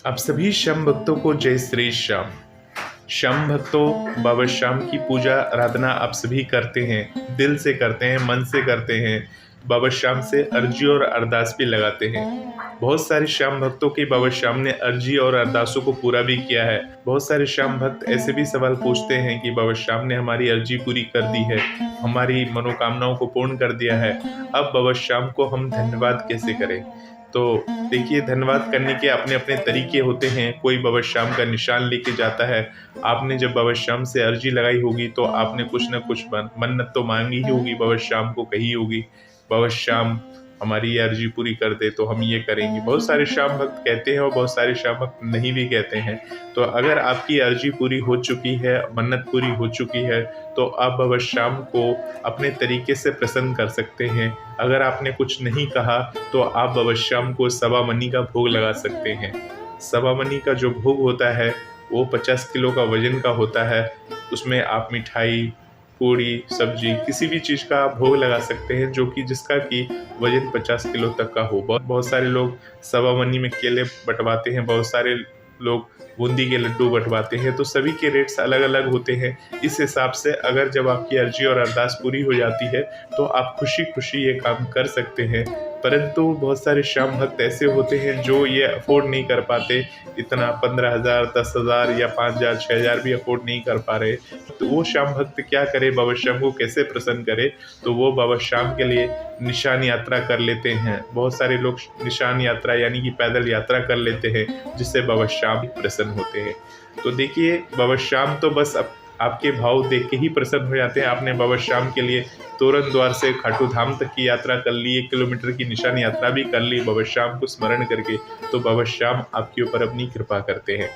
आप सभी श्याम भक्तों को जय श्री श्याम। श्याम भक्तों, बाबा श्याम की पूजा आराधना आप सभी करते हैं, दिल से करते हैं, मन से करते हैं। बाबा श्याम से अर्जी और अरदास भी लगाते हैं। बहुत सारे श्याम भक्तों की बाबा श्याम ने अर्जी और अरदासों को पूरा भी किया है। बहुत सारे श्याम भक्त ऐसे भी सवाल पूछते हैं कि बाबा श्याम ने हमारी अर्जी पूरी कर दी है, हमारी मनोकामनाओं को पूर्ण कर दिया है, अब बाबा श्याम को हम धन्यवाद कैसे करें। तो देखिए, धन्यवाद करने के अपने अपने तरीके होते हैं। कोई बाबा श्याम का निशान लेके जाता है। आपने जब बाबा श्याम से अर्जी लगाई होगी तो आपने कुछ न कुछ मन्नत तो मांगी ही होगी, बाबा श्याम को कही होगी, बाबा श्याम हमारी ये अर्जी पूरी कर दे तो हम ये करेंगे। बहुत सारे श्याम भक्त कहते हैं और बहुत सारे श्याम भक्त नहीं भी कहते हैं। तो अगर आपकी अर्जी पूरी हो चुकी है, मन्नत पूरी हो चुकी है, तो आप बाबा श्याम को अपने तरीके से प्रसन्न कर सकते हैं। अगर आपने कुछ नहीं कहा तो आप बाबा श्याम को सवा मनी का भोग लगा सकते हैं। सवा मनी का जो भोग होता है वो 50 किलो का वजन का होता है। उसमें आप मिठाई, पूड़ी, सब्जी, किसी भी चीज़ का भोग लगा सकते हैं जो कि जिसका कि वजन 50 किलो तक का हो। बहुत सारे लोग सवा मनी में केले बंटवाते हैं, बहुत सारे लोग बूंदी के लड्डू बंटवाते हैं। तो सभी के रेट्स अलग अलग होते हैं। इस हिसाब से अगर जब आपकी अर्जी और अरदास पूरी हो जाती है तो आप खुशी खुशी ये काम कर सकते हैं। परंतु बहुत सारे श्याम भक्त ऐसे होते हैं जो ये अफोर्ड नहीं कर पाते, इतना 15,000, 10,000 या 5,000, 6,000 भी अफोर्ड नहीं कर पा रहे। तो वो श्याम भक्त क्या करे, बाबा श्याम को कैसे प्रसन्न करे। तो वो बाबा श्याम के लिए निशान यात्रा कर लेते हैं। बहुत सारे लोग निशान यात्रा यानी कि पैदल यात्रा कर लेते हैं, जिससे बाबा श्याम प्रसन्न होते हैं। तो देखिए, बाबा श्याम तो बस आपके भाव देख के ही प्रसन्न हो जाते हैं। आपने बाबा श्याम के लिए तोरण द्वार से खाटू धाम तक की यात्रा कर ली, 1 किलोमीटर की निशान यात्रा भी कर ली बाबा श्याम को स्मरण करके, तो बाबा श्याम आपके ऊपर अपनी कृपा करते हैं।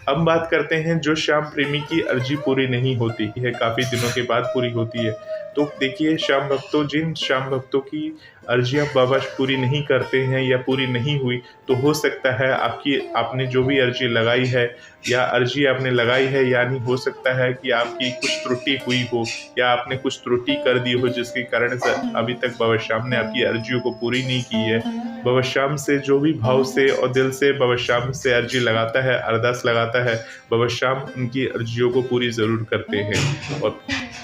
अब बात करते हैं जो श्याम प्रेमी की अर्जी पूरी नहीं होती है, काफ़ी दिनों के बाद पूरी होती है। तो देखिए श्याम भक्तों, जिन श्याम भक्तों की अर्जियाँ बाबा पूरी नहीं करते हैं या पूरी नहीं हुई, तो हो सकता है आपने जो भी अर्जी लगाई है या अर्जी आपने लगाई है, यानी हो सकता है कि आपकी कुछ त्रुटि हुई हो या आपने कुछ त्रुटि कर दी हो, जिसके कारण से अभी तक बाबा श्याम ने आपकी अर्जियों को पूरी नहीं की है। बाबा श्याम से जो भी भाव से और दिल से बाबा श्याम से अर्जी लगाता है, अरदास लगाता है, बाबा श्याम उनकी अर्जियों को पूरी ज़रूर करते हैं। और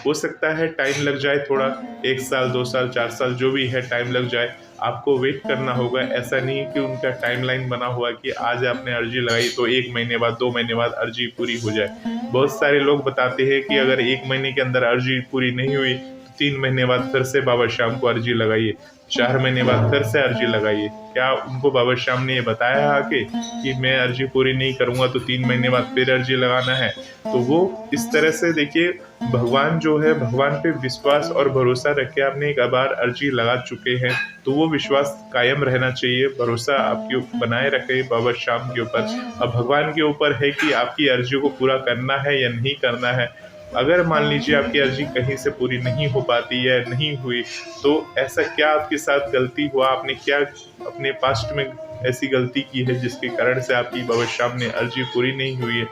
हो सकता है टाइम लग जाए थोड़ा, 1 साल, 2 साल, 4 साल जो भी है टाइम लग जाए, आपको वेट करना होगा। ऐसा नहीं कि उनका टाइमलाइन बना हुआ कि आज आपने अर्जी लगाई तो 1 महीने बाद, 2 महीने बाद अर्जी पूरी हो जाए। बहुत सारे लोग बताते हैं कि अगर 1 महीने के अंदर अर्जी पूरी नहीं हुई तो 3 महीने बाद फिर से बाबा श्याम को अर्जी लगाइए, 4 महीने बाद फिर से अर्जी लगाइए। क्या उनको बाबा श्याम ने ये बताया आके कि मैं अर्जी पूरी नहीं करूँगा तो 3 महीने बाद फिर अर्जी लगाना है? तो वो इस तरह से देखिए, भगवान जो है, भगवान पे विश्वास और भरोसा रख के आपने एक बार अर्जी लगा चुके हैं तो वो विश्वास कायम रहना चाहिए। भरोसा आपके बनाए रखे बाबा श्याम के ऊपर। अब भगवान के ऊपर है कि आपकी अर्जी को पूरा करना है या नहीं करना है। अगर मान लीजिए आपकी अर्जी कहीं से पूरी नहीं हो पाती है, नहीं हुई, तो ऐसा क्या आपके साथ गलती हुआ, आपने क्या अपने पास्ट में ऐसी गलती की है जिसके कारण से आपकी बाबा श्याम ने अर्जी पूरी नहीं हुई है,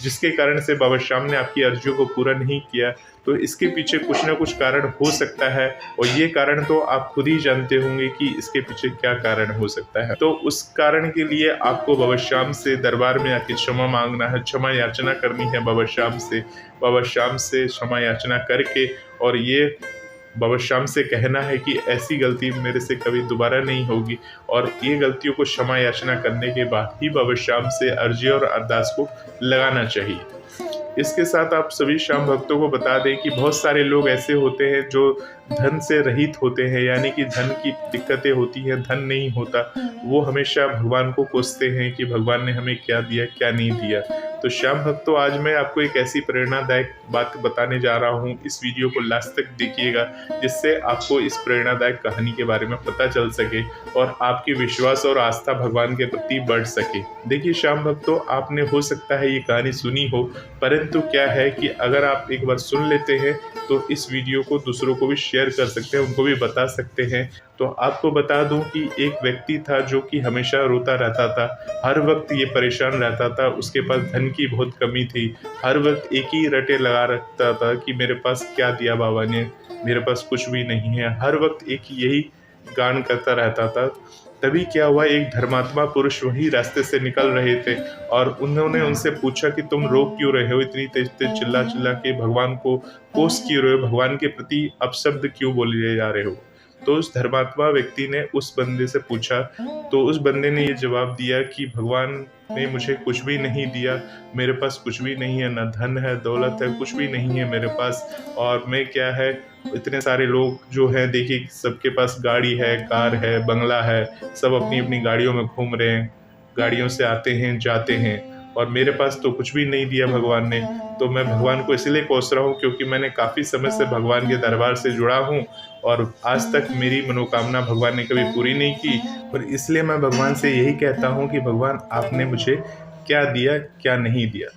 जिसके कारण से बाबा श्याम ने आपकी अर्जियों को पूरा नहीं किया। तो इसके पीछे कुछ ना कुछ कारण हो सकता है, और ये कारण तो आप खुद ही जानते होंगे कि इसके पीछे क्या कारण हो सकता है। तो उस कारण के लिए आपको बाबा श्याम से दरबार में आके क्षमा मांगना है, क्षमा याचना करनी है बाबा श्याम से क्षमा याचना करके, और ये बाबा श्याम से कहना है कि ऐसी गलती मेरे से कभी दोबारा नहीं होगी। और ये गलतियों को क्षमा याचना करने के बाद ही बाबा श्याम से अर्जी और अरदास को लगाना चाहिए। इसके साथ आप सभी श्याम भक्तों को बता दें कि बहुत सारे लोग ऐसे होते हैं जो धन से रहित होते हैं, यानी कि धन की दिक्कतें होती हैं, धन नहीं होता। वो हमेशा भगवान को कोसते हैं कि भगवान ने हमें क्या दिया, क्या नहीं दिया। तो श्याम भक्तों, आज मैं आपको एक ऐसी प्रेरणादायक बात बताने जा रहा हूँ। इस वीडियो को लास्ट तक देखिएगा, जिससे आपको इस प्रेरणादायक कहानी के बारे में पता चल सके और आपकी विश्वास और आस्था भगवान के प्रति बढ़ सके। देखिए श्याम भक्तों, आपने हो सकता है ये कहानी सुनी हो, परंतु क्या है कि अगर आप एक बार सुन लेते हैं तो इस वीडियो को दूसरों को भी शेयर कर सकते हैं, उनको भी बता सकते हैं। तो आपको बता दूं कि एक व्यक्ति था जो कि हमेशा रोता रहता था, हर वक्त ये परेशान रहता था। उसके पास धन की बहुत कमी थी, हर वक्त एक ही रटे लगा रखता था कि मेरे पास क्या दिया बाबा ने, मेरे पास कुछ भी नहीं है। हर वक्त एक यही गान करता रहता था। तभी क्या हुआ, एक धर्मात्मा पुरुष वही रास्ते से निकल रहे थे और उन्होंने उनसे पूछा कि तुम रो क्यों रहे हो, इतनी तेज तेज चिल्ला चिल्ला के भगवान को कोस क्यों रहे हो, भगवान के प्रति अपशब्द क्यों बोले जा रहे हो। तो उस धर्मात्मा व्यक्ति ने उस बंदे से पूछा, तो उस बंदे ने ये जवाब दिया कि भगवान ने मुझे कुछ भी नहीं दिया, मेरे पास कुछ भी नहीं है, ना धन है, दौलत है, कुछ भी नहीं है मेरे पास। और मैं क्या है, इतने सारे लोग जो हैं देखिए, सबके पास गाड़ी है, कार है, बंगला है, सब अपनी अपनी गाड़ियों में घूम रहे हैं, गाड़ियों से आते हैं जाते हैं, और मेरे पास तो कुछ भी नहीं दिया भगवान ने। तो मैं भगवान को इसलिए कोस रहा हूँ क्योंकि मैंने काफ़ी समय से भगवान के दरबार से जुड़ा हूँ और आज तक मेरी मनोकामना भगवान ने कभी पूरी नहीं की। और इसलिए मैं भगवान से यही कहता हूँ कि भगवान आपने मुझे क्या दिया क्या नहीं दिया।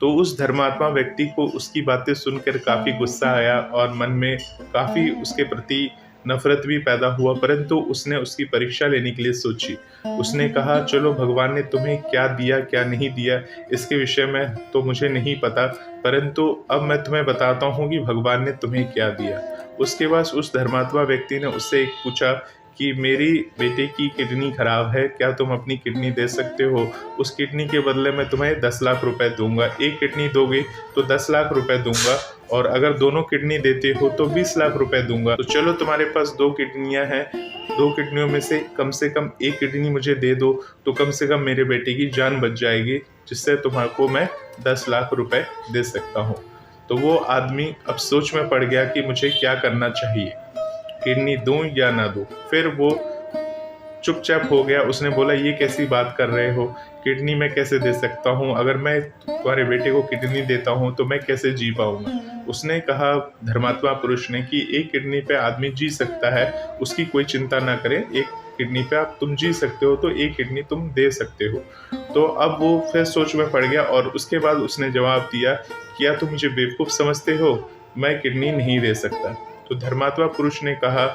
तो उस धर्मात्मा व्यक्ति को उसकी बातें सुनकर काफ़ी गुस्सा आया और मन में काफ़ी उसके प्रति नफरत भी पैदा हुआ, परंतु उसने उसकी परीक्षा लेने के लिए सोची। उसने कहा, चलो भगवान ने तुम्हें क्या दिया क्या नहीं दिया इसके विषय में तो मुझे नहीं पता, परंतु अब मैं तुम्हें बताता हूँ कि भगवान ने तुम्हें क्या दिया। उसके बाद उस धर्मात्मा व्यक्ति ने उससे एक पूछा कि मेरी बेटे की किडनी खराब है, क्या तुम अपनी किडनी दे सकते हो? उस किडनी के बदले मैं तुम्हें 10 लाख रुपए दूंगा। एक किडनी दोगे तो 10 लाख रुपए दूंगा, और अगर दोनों किडनी देते हो तो 20 लाख रुपए दूंगा। तो चलो तुम्हारे पास 2 किडनियां हैं, 2 किडनियों में से कम एक किडनी मुझे दे दो, तो कम से कम मेरे बेटे की जान बच जाएगी, जिससे तुम्हारे मैं 10 लाख रुपए दे सकता हूँ। तो वो आदमी अब सोच में पड़ गया कि मुझे क्या करना चाहिए, किडनी दूं या ना दूं। फिर वो चुपचाप हो गया। उसने बोला, ये कैसी बात कर रहे हो, किडनी मैं कैसे दे सकता हूँ, अगर मैं तुम्हारे बेटे को किडनी देता हूँ तो मैं कैसे जी पाऊंगा। उसने कहा, धर्मात्मा पुरुष ने, कि एक किडनी पे आदमी जी सकता है, उसकी कोई चिंता ना करें, एक किडनी पे आप तुम जी सकते हो तो एक किडनी तुम दे सकते हो। तो अब वो फिर सोच में पड़ गया और उसके बाद उसने जवाब दिया, क्या तुम मुझे बेवकूफ़ समझते हो, मैं किडनी नहीं दे सकता। तो धर्मात्मा पुरुष ने कहा,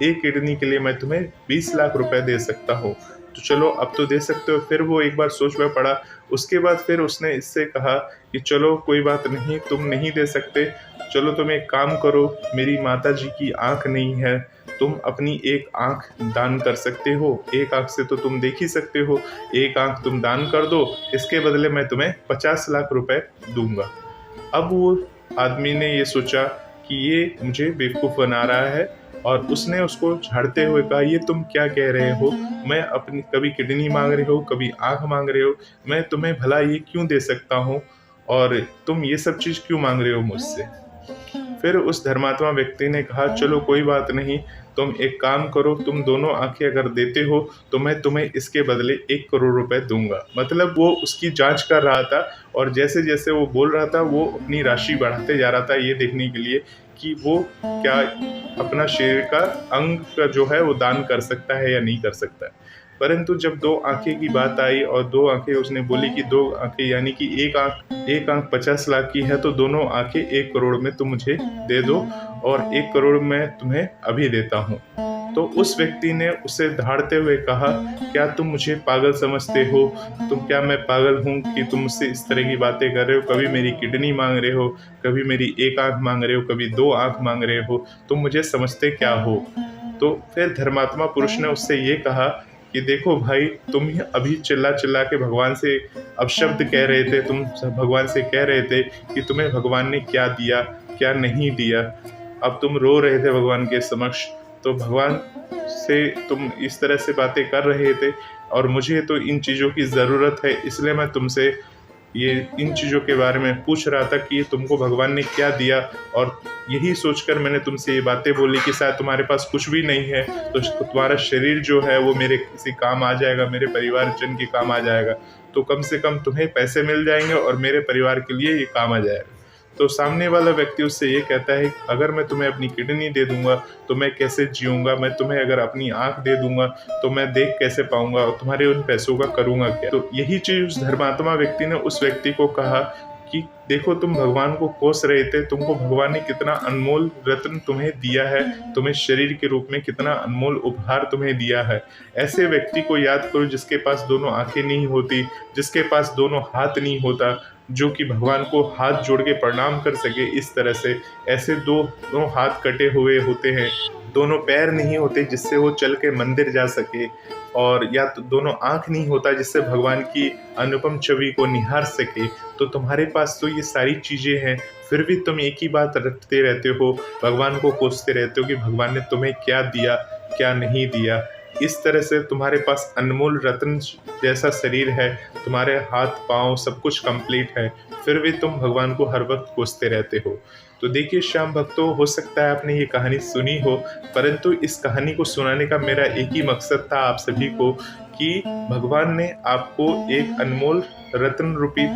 एक किडनी के लिए मैं तुम्हें 20 लाख रुपए दे सकता हूँ, तो चलो अब तो दे सकते हो। फिर वो एक बार सोच में पड़ा। उसके बाद फिर उसने इससे कहा कि चलो कोई बात नहीं, तुम नहीं दे सकते, चलो तुम एक काम करो, मेरी माता जी की आँख नहीं है, तुम अपनी एक आँख दान कर सकते हो, एक आँख से तो तुम देख ही सकते हो, एक आँख तुम दान कर दो, इसके बदले मैं तुम्हें 50 लाख रुपए दूंगा। अब वो आदमी ने ये सोचा कि ये मुझे बेवकूफ़ बना रहा है, और उसने उसको झाड़ते हुए कहा, ये तुम क्या कह रहे हो, मैं अपनी कभी किडनी मांग रहे हो, कभी आँख मांग रहे हो, मैं तुम्हें भला ये क्यों दे सकता हूँ, और तुम ये सब चीज़ क्यों मांग रहे हो मुझसे। फिर उस धर्मात्मा व्यक्ति ने कहा, चलो कोई बात नहीं, तुम एक काम करो, तुम दोनों आंखें अगर देते हो तो मैं तुम्हें इसके बदले 1 करोड़ रुपए दूंगा। मतलब वो उसकी जांच कर रहा था, और जैसे जैसे वो बोल रहा था वो अपनी राशि बढ़ाते जा रहा था, ये देखने के लिए कि वो क्या अपना शरीर का अंग का जो है वो दान कर सकता है या नहीं कर सकता है। परंतु जब 2 आंखें की बात आई और 2 आंखें उसने बोली कि 2 आंखें यानी कि एक आंख 50 लाख की है, तो दोनों आंखें 1 करोड़ में तुम मुझे दे दो, और 1 करोड़ मैं तुम्हें अभी देता हूँ। तो उस व्यक्ति ने उसे धाड़ते हुए कहा, क्या तुम मुझे पागल समझते हो, क्या मैं पागल हूँ कि तुम मुझसे इस तरह की बातें कर रहे हो, कभी मेरी किडनी मांग रहे हो, कभी मेरी एक आंख मांग रहे हो, कभी 2 आंख मांग रहे हो, तुम मुझे समझते क्या हो। तो फिर धर्मात्मा पुरुष ने उससे ये कहा कि देखो भाई, तुम ही अभी चिल्ला चिल्ला के भगवान से अपशब्द कह रहे थे, तुम भगवान से कह रहे थे कि तुम्हें भगवान ने क्या दिया क्या नहीं दिया, अब तुम रो रहे थे भगवान के समक्ष, तो भगवान से तुम इस तरह से बातें कर रहे थे, और मुझे तो इन चीज़ों की ज़रूरत है, इसलिए मैं तुमसे ये इन चीज़ों के बारे में पूछ रहा था कि तुमको भगवान ने क्या दिया, और यही सोचकर मैंने तुमसे ये बातें बोली कि शायद तुम्हारे पास कुछ भी नहीं है, तो तुम्हारा शरीर जो है वो मेरे किसी काम आ जाएगा, मेरे परिवारजन के काम आ जाएगा, तो कम से कम तुम्हें पैसे मिल जाएंगे और मेरे परिवार के लिए ये काम आ जाएगा। तो सामने वाला व्यक्ति उससे ये कहता है, अगर मैं तुम्हें अपनी किडनी दे दूंगा तो मैं कैसे जीऊँगा, मैं तुम्हें अगर अपनी आँख दे दूंगा तो मैं देख कैसे पाऊंगा, और तुम्हारे उन पैसों का करूंगा क्या। तो यही चीज़ उस धर्मात्मा व्यक्ति ने उस व्यक्ति को कहा कि देखो तुम भगवान को कोस रहे थे, तुमको भगवान ने कितना अनमोल रत्न तुम्हें दिया है, तुम्हें शरीर के रूप में कितना अनमोल उपहार तुम्हें दिया है। ऐसे व्यक्ति को याद करो जिसके पास दोनों आंखें नहीं होती, जिसके पास दोनों हाथ नहीं होता, जो कि भगवान को हाथ जोड़ के प्रणाम कर सके इस तरह से। ऐसे दोनों हाथ कटे हुए होते हैं, दोनों पैर नहीं होते जिससे वो चल के मंदिर जा सके, और या तो दोनों आँख नहीं होता जिससे भगवान की अनुपम छवि को निहार सके। तो तुम्हारे पास तो ये सारी चीज़ें हैं, फिर भी तुम एक ही बात रटते रहते हो, भगवान को कोसते रहते हो कि भगवान ने तुम्हें क्या दिया क्या नहीं दिया। इस तरह से तुम्हारे पास अनमोल रत्न जैसा शरीर है, तुम्हारे हाथ पाँव सब कुछ कंप्लीट है, फिर भी तुम भगवान को हर वक्त कोसते रहते हो। तो देखिए श्याम भक्तों, हो सकता है आपने ये कहानी सुनी हो, परंतु इस कहानी को सुनाने का मेरा एक ही मकसद था आप सभी को, कि भगवान ने आपको एक अनमोल रत्न रूपी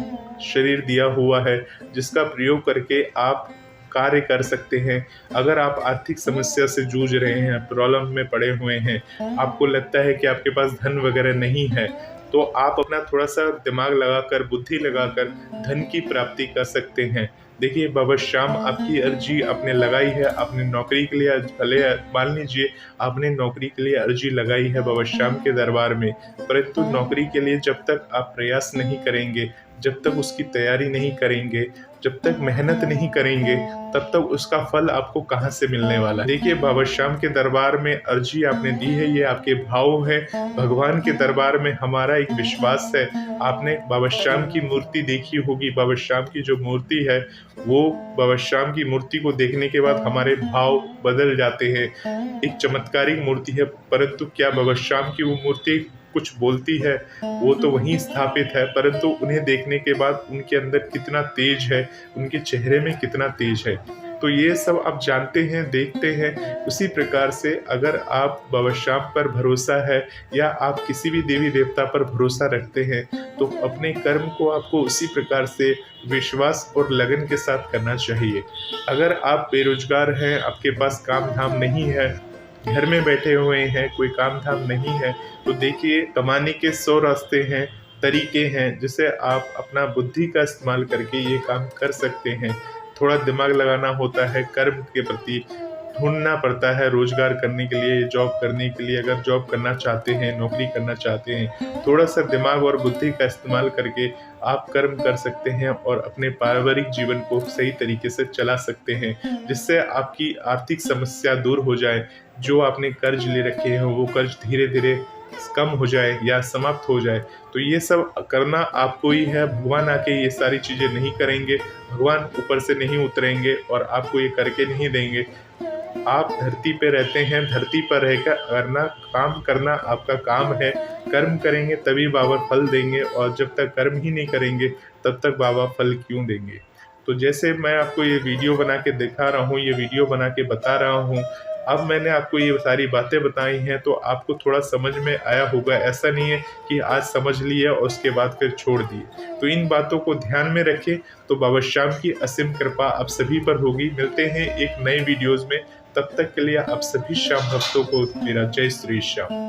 शरीर दिया हुआ है, जिसका प्रयोग करके आप कार्य कर सकते हैं। अगर आप आर्थिक समस्या से जूझ रहे हैं, प्रॉब्लम में पड़े हुए हैं, आपको लगता है कि आपके पास धन वगैरह नहीं है, तो आप अपना थोड़ा सा दिमाग लगाकर, बुद्धि लगाकर धन की प्राप्ति कर सकते हैं। देखिए बाबा श्याम आपकी अर्जी आपने लगाई है, आपने नौकरी के लिए, भले मान लीजिए आपने नौकरी के लिए अर्जी लगाई है बाबा श्याम के दरबार में, परंतु नौकरी के लिए जब तक आप प्रयास नहीं करेंगे, जब तक उसकी तैयारी नहीं करेंगे, जब तक मेहनत नहीं करेंगे, तब तक उसका फल आपको कहाँ से मिलने वाला है। देखिए बाबा श्याम के दरबार में अर्जी आपने दी है, ये आपके भाव है। भगवान के दरबार में हमारा एक विश्वास है। आपने बाबा श्याम की मूर्ति देखी होगी, बाबा श्याम की जो मूर्ति है, वो बाबा श्याम की मूर्ति को देखने के बाद हमारे भाव बदल जाते हैं। एक चमत्कारिक मूर्ति है, परंतु क्या बाबा श्याम की वो मूर्ति कुछ बोलती है? वो तो वहीं स्थापित है, परंतु उन्हें देखने के बाद उनके अंदर कितना तेज है, उनके चेहरे में कितना तेज है, तो ये सब आप जानते हैं, देखते हैं। उसी प्रकार से अगर आप बाबा श्याम पर भरोसा है, या आप किसी भी देवी देवता पर भरोसा रखते हैं, तो अपने कर्म को आपको उसी प्रकार से विश्वास और लगन के साथ करना चाहिए। अगर आप बेरोजगार हैं, आपके पास काम धाम नहीं है, घर में बैठे हुए हैं, कोई काम धाम नहीं है, तो देखिए कमाने के 100 रास्ते हैं, तरीके हैं, जिसे आप अपना बुद्धि का इस्तेमाल करके ये काम कर सकते हैं। थोड़ा दिमाग लगाना होता है, कर्म के प्रति ढूंढना पड़ता है, रोजगार करने के लिए, जॉब करने के लिए। अगर जॉब करना चाहते हैं, नौकरी करना चाहते हैं, थोड़ा सा दिमाग और बुद्धि का इस्तेमाल करके आप कर्म कर सकते हैं और अपने पारिवारिक जीवन को सही तरीके से चला सकते हैं, जिससे आपकी आर्थिक समस्या दूर हो जाए। जो आपने कर्ज ले रखे हैं, वो कर्ज धीरे धीरे कम हो जाए या समाप्त हो जाए। तो ये सब करना आपको ही है, भगवान आके ये सारी चीज़ें नहीं करेंगे, भगवान ऊपर से नहीं उतरेंगे और आपको ये करके नहीं देंगे। आप धरती पे रहते हैं, धरती पर रहकर काम करना आपका काम है। कर्म करेंगे तभी बाबा फल देंगे, और जब तक कर्म ही नहीं करेंगे तब तक बाबा फल क्यों देंगे। तो जैसे मैं आपको ये वीडियो बना के दिखा रहा हूँ, ये वीडियो बना के बता रहा हूँ, अब मैंने आपको ये सारी बातें बताई हैं, तो आपको थोड़ा समझ में आया होगा। ऐसा नहीं है कि आज समझ लिया और उसके बाद फिर छोड़ दिए। तो इन बातों को ध्यान में रखें, तो बाबा श्याम की असीम कृपा आप सभी पर होगी। मिलते हैं एक नए वीडियोज़ में, तब तक के लिए आप सभी श्याम भक्तों को मेरा जय श्री श्याम।